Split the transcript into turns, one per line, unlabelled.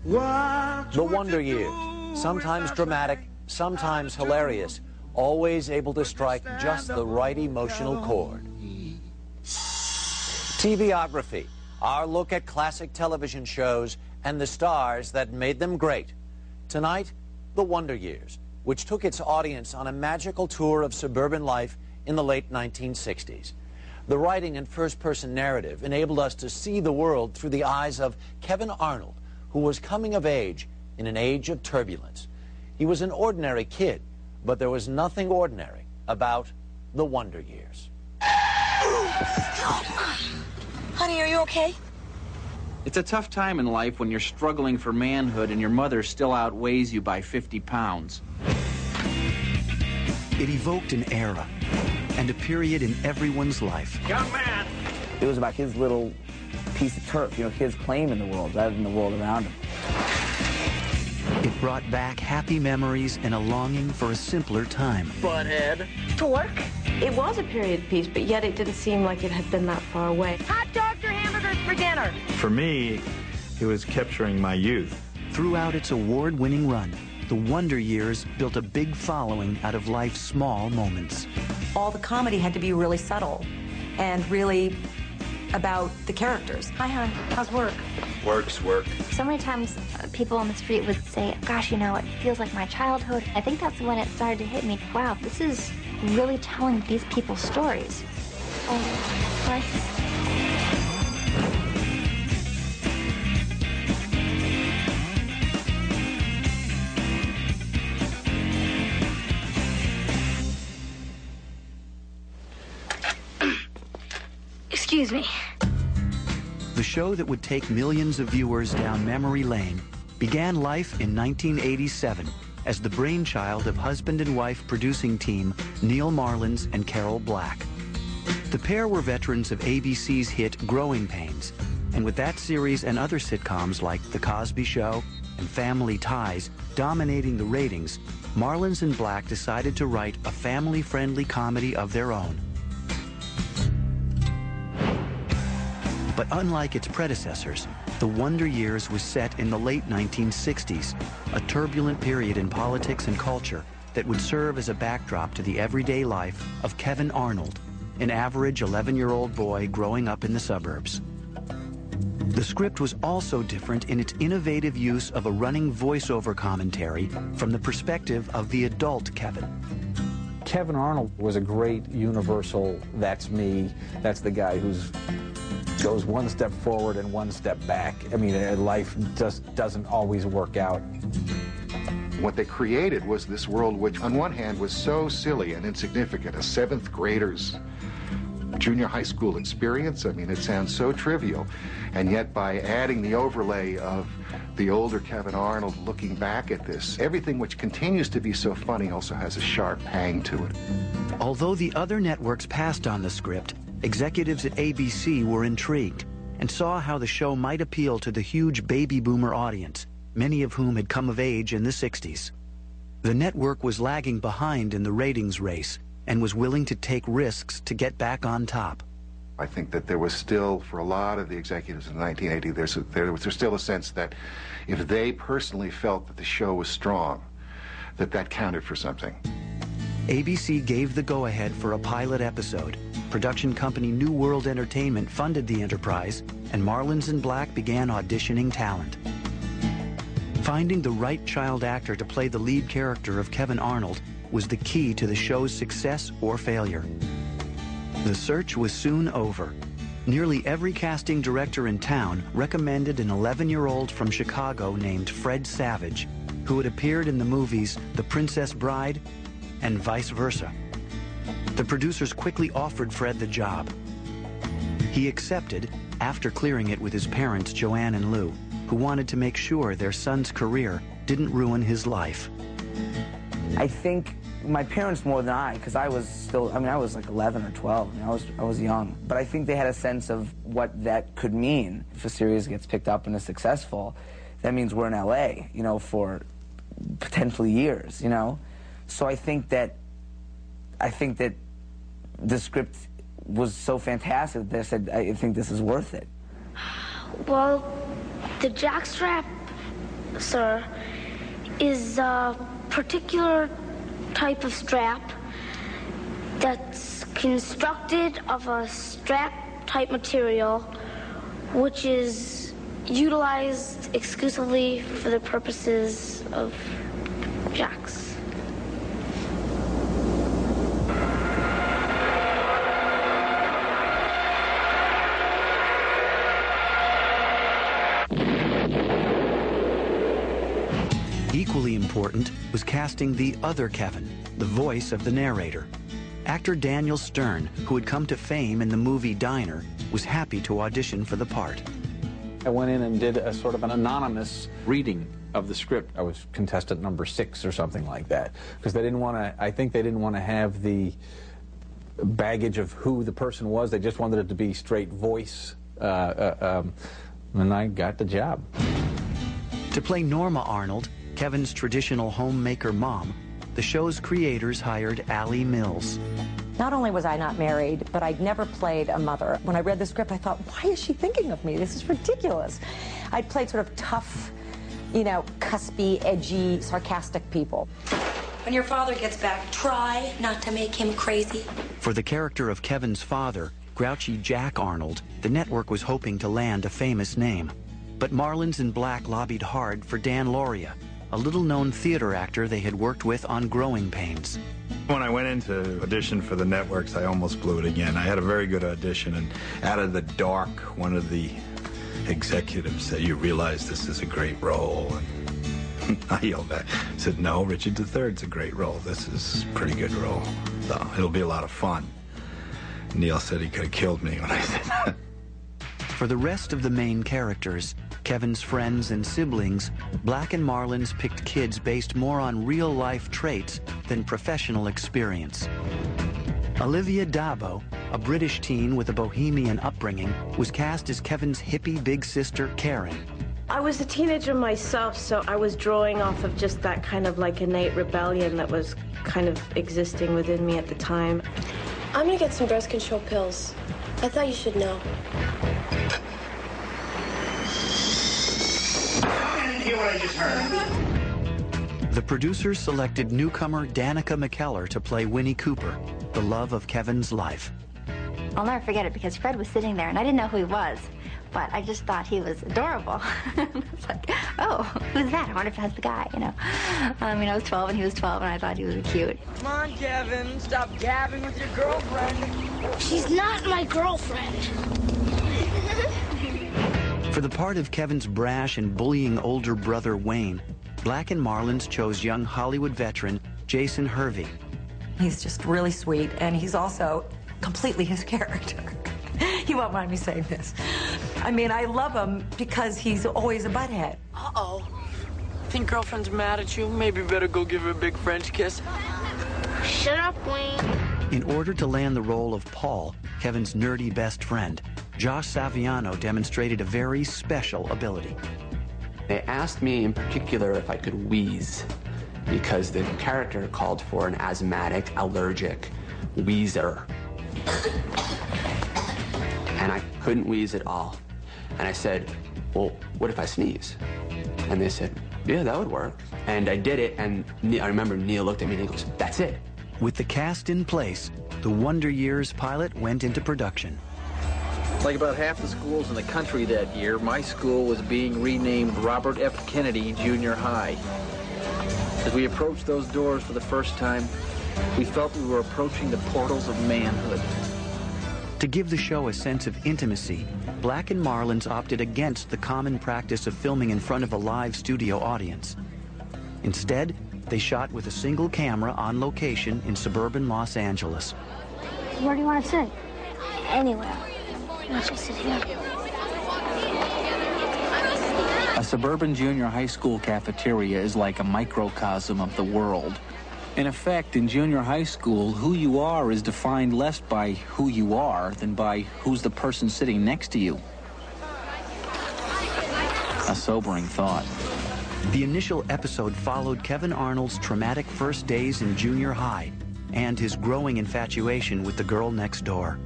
The Wonder Years, sometimes dramatic, sometimes hilarious, always able to strike just the right emotional chord. TVography, our look at classic television shows and the stars that made them great. Tonight, The Wonder Years, which took its audience on a magical tour of suburban life in the late 1960s. The writing and first-person narrative enabled us to see the world through the eyes of Kevin Arnold, who was coming of age in an age of turbulence. He was an ordinary kid, but there was nothing ordinary about the Wonder Years.
Honey, are you okay?
It's a tough time in life when you're struggling for manhood and your mother still outweighs you by 50 pounds.
It evoked an era and a period in everyone's life.
Young man!
It was about his little piece of turf, you know, his claim in the world rather than the world around him.
It brought back happy memories and a longing for a simpler time.
Butthead.
To work? It was a period piece, but yet it didn't seem like it had been that far away. Hot dogs or hamburgers for dinner?
For me, it was capturing my youth.
Throughout its award-winning run, The Wonder Years built a big following out of life's small moments.
All the comedy had to be really subtle and really about the characters.
Hi, hon. How's work?
Work's work.
So many times people on the street would say, gosh, you know, it feels like my childhood. I think that's when it started to hit me. Wow, this is really telling these people's stories. Oh, sorry. Excuse me.
The show that would take millions of viewers down memory lane began life in 1987 as the brainchild of husband and wife producing team Neil Marlins and Carol Black. The pair were veterans of ABC's hit Growing Pains, and with that series and other sitcoms like The Cosby Show and Family Ties dominating the ratings, Marlins and Black decided to write a family-friendly comedy of their own. But unlike its predecessors, The Wonder Years was set in the late 1960s, a turbulent period in politics and culture that would serve as a backdrop to the everyday life of Kevin Arnold, an average 11-year-old boy growing up in the suburbs. The script was also different in its innovative use of a running voiceover commentary from the perspective of the adult Kevin.
Kevin Arnold was a great universal, that's me, that's the guy who's goes one step forward and one step back. I mean, life just doesn't always work out.
What they created was this world which, on one hand, was so silly and insignificant, a seventh grader's junior high school experience. I mean, it sounds so trivial. And yet, by adding the overlay of the older Kevin Arnold looking back at this, everything which continues to be so funny also has a sharp hang to it.
Although the other networks passed on the script, executives at ABC were intrigued and saw how the show might appeal to the huge baby boomer audience, many of whom had come of age in the 60s. The network was lagging behind in the ratings race and was willing to take risks to get back on top.
I think that there was still, for a lot of the executives in 1980, there's still a sense that if they personally felt that the show was strong, that counted for something.
ABC gave the go-ahead for a pilot episode. Production company New World Entertainment funded the enterprise, and Marlins and Black began auditioning talent. Finding the right child actor to play the lead character of Kevin Arnold was the key to the show's success or failure. The search was soon over. Nearly every casting director in town recommended an 11-year-old from Chicago named Fred Savage, who had appeared in the movies The Princess Bride and vice versa. The producers quickly offered Fred the job. He accepted after clearing it with his parents, Joanne and Lou, who wanted to make sure their son's career didn't ruin his life.
I think my parents more than I, because I was still, I was like 11 or 12. I was young. But I think they had a sense of what that could mean. If a series gets picked up and is successful, that means we're in LA, you know, for potentially years, you know? So I think that the script was so fantastic that they said, I think this is worth it.
Well, the jockstrap
sir, is a particular type of strap that's constructed of a strap-type material which is utilized exclusively for the purposes of jacks.
Equally important was casting the other Kevin, the voice of the narrator. Actor Daniel Stern, who had come to fame in the movie Diner, was happy to audition for the part.
I went in and did a sort of an anonymous reading of the script. I was contestant number 6 or something like that, because they didn't want to, I think they didn't want to have the baggage of who the person was. They just wanted it to be straight voice, and I got the job.
To play Norma Arnold, Kevin's traditional homemaker mom, the show's creators hired Allie Mills.
Not only was I not married, but I'd never played a mother. When I read the script, I thought, why is she thinking of me? This is ridiculous. I'd played sort of tough, you know, cuspy, edgy, sarcastic people.
When your father gets back, try not to make him crazy.
For the character of Kevin's father, grouchy Jack Arnold, the network was hoping to land a famous name. But Marlins in Black lobbied hard for Dan Lauria, a little-known theater actor they had worked with on Growing Pains.
When I went in to audition for the networks, I almost blew it again. I had a very good audition, and out of the dark, one of the executives said, "You realize this is a great role?" And I yelled back, said, "No, Richard III's a great role. This is a pretty good role. So it'll be a lot of fun." Neil said he could have killed me when I said that.
For the rest of the main characters, Kevin's friends and siblings, Black and Marlins picked kids based more on real-life traits than professional experience. Olivia Dabo, a British teen with a bohemian upbringing, was cast as Kevin's hippie big sister, Karen.
I was a teenager myself, so I was drawing off of just that kind of like innate rebellion that was kind of existing within me at the time.
I'm gonna get some birth control pills. I thought you should know.
Hear what I just heard.
The producers selected newcomer Danica McKellar to play Winnie Cooper, the love of Kevin's life.
I'll never forget it because Fred was sitting there and I didn't know who he was, but I just thought he was adorable. It's like, oh, who's that? I wonder if that's the guy, you know. I mean, I was 12 and he was 12 and I thought he was cute.
Come on, Kevin, stop gabbing with your girlfriend.
She's not my girlfriend.
For the part of Kevin's brash and bullying older brother, Wayne, Black and Marlins chose young Hollywood veteran Jason Hervey.
He's just really sweet, and he's also completely his character. You won't mind me saying this. I mean, I love him because he's always a butthead.
Uh-oh. Think girlfriend's mad at you? Maybe better go give her a big French kiss.
Shut up, Wayne.
In order to land the role of Paul, Kevin's nerdy best friend, Josh Saviano demonstrated a very special ability.
They asked me in particular if I could wheeze, because the character called for an asthmatic, allergic wheezer. And I couldn't wheeze at all. And I said, well, what if I sneeze? And they said, yeah, that would work. And I did it, and I remember Neil looked at me and he goes, that's it.
With the cast in place, the Wonder Years pilot went into production.
Like about half the schools in the country that year, my school was being renamed Robert F. Kennedy Junior High. As we approached those doors for the first time, we felt we were approaching the portals of manhood.
To give the show a sense of intimacy, Black and Marlins opted against the common practice of filming in front of a live studio audience. Instead, they shot with a single camera on location in suburban Los Angeles.
Where do you want to sit? Anywhere. Let's just sit here.
A suburban junior high school cafeteria is like a microcosm of the world. In effect, in junior high school, who you are is defined less by who you are than by who's the person sitting next to you. A sobering thought.
The initial episode followed Kevin Arnold's traumatic first days in junior high and his growing infatuation with the girl next door.